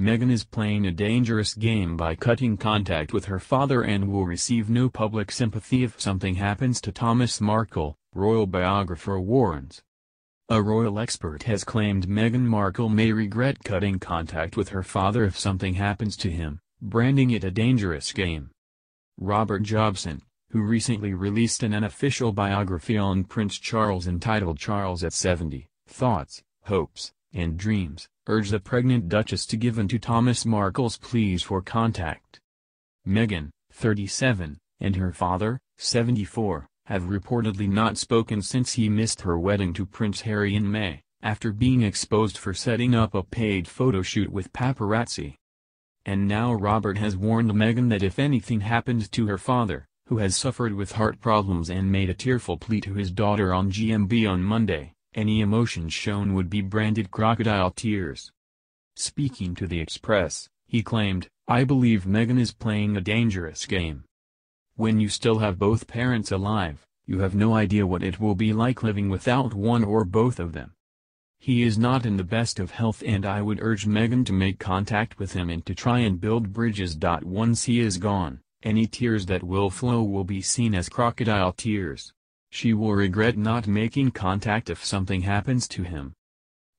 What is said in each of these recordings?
Meghan is playing a dangerous game by cutting contact with her father and will receive no public sympathy if something happens to Thomas Markle, royal biographer warns. A royal expert has claimed Meghan Markle may regret cutting contact with her father if something happens to him, branding it a dangerous game. Robert Jobson, who recently released an unofficial biography on Prince Charles entitled Charles at 70, Thoughts, Hopes, and Dreams, urged the pregnant Duchess to give in to Thomas Markle's pleas for contact. Meghan, 37, and her father, 74, have reportedly not spoken since he missed her wedding to Prince Harry in May, after being exposed for setting up a paid photo shoot with paparazzi. And now Robert has warned Meghan that if anything happened to her father, who has suffered with heart problems and made a tearful plea to his daughter on GMB on Monday, any emotions shown would be branded crocodile tears. Speaking to the Express, he claimed, "I believe Meghan is playing a dangerous game. When you still have both parents alive, you have no idea what it will be like living without one or both of them. He is not in the best of health and I would urge Meghan to make contact with him and to try and build bridges. Once he is gone, any tears that will flow will be seen as crocodile tears. She will regret not making contact if something happens to him."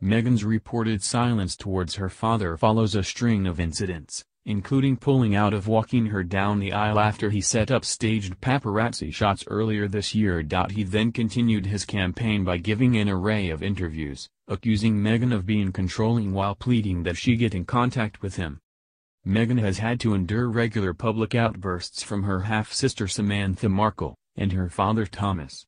Meghan's reported silence towards her father follows a string of incidents, including pulling out of walking her down the aisle after he set up staged paparazzi shots earlier this year. He then continued his campaign by giving an array of interviews, accusing Meghan of being controlling while pleading that she get in contact with him. Meghan has had to endure regular public outbursts from her half-sister Samantha Markle, and her father Thomas.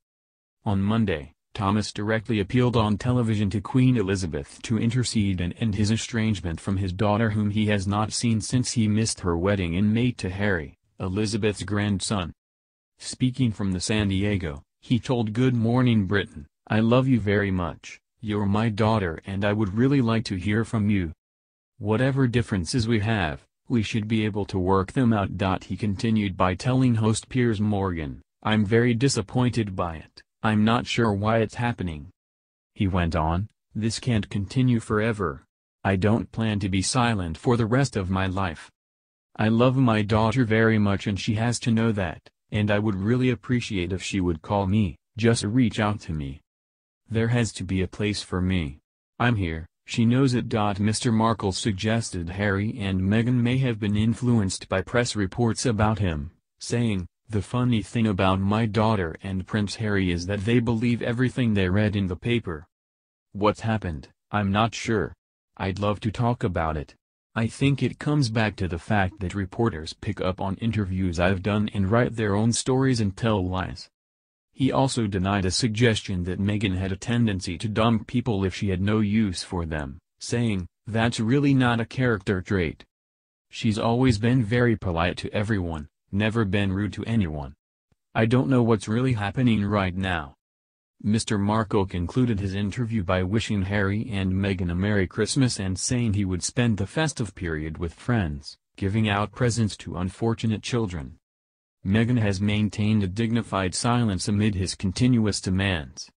On Monday, Thomas directly appealed on television to Queen Elizabeth to intercede and end his estrangement from his daughter whom he has not seen since he missed her wedding in May to Harry, Elizabeth's grandson. Speaking from the San Diego, he told Good Morning Britain, "I love you very much, you're my daughter and I would really like to hear from you. Whatever differences we have, we should be able to work them out." He continued by telling host Piers Morgan, "I'm very disappointed by it. I'm not sure why it's happening." He went on, "This can't continue forever. I don't plan to be silent for the rest of my life. I love my daughter very much and she has to know that, and I would really appreciate if she would call me, just reach out to me. There has to be a place for me. I'm here, she knows it." Mr. Markle suggested Harry and Meghan may have been influenced by press reports about him, saying, "The funny thing about my daughter and Prince Harry is that they believe everything they read in the paper. What's happened, I'm not sure. I'd love to talk about it. I think it comes back to the fact that reporters pick up on interviews I've done and write their own stories and tell lies." He also denied a suggestion that Meghan had a tendency to dump people if she had no use for them, saying, "That's really not a character trait. She's always been very polite to everyone, never been rude to anyone. I don't know what's really happening right now." Mr. Markle concluded his interview by wishing Harry and Meghan a Merry Christmas and saying he would spend the festive period with friends, giving out presents to unfortunate children. Meghan has maintained a dignified silence amid his continuous demands.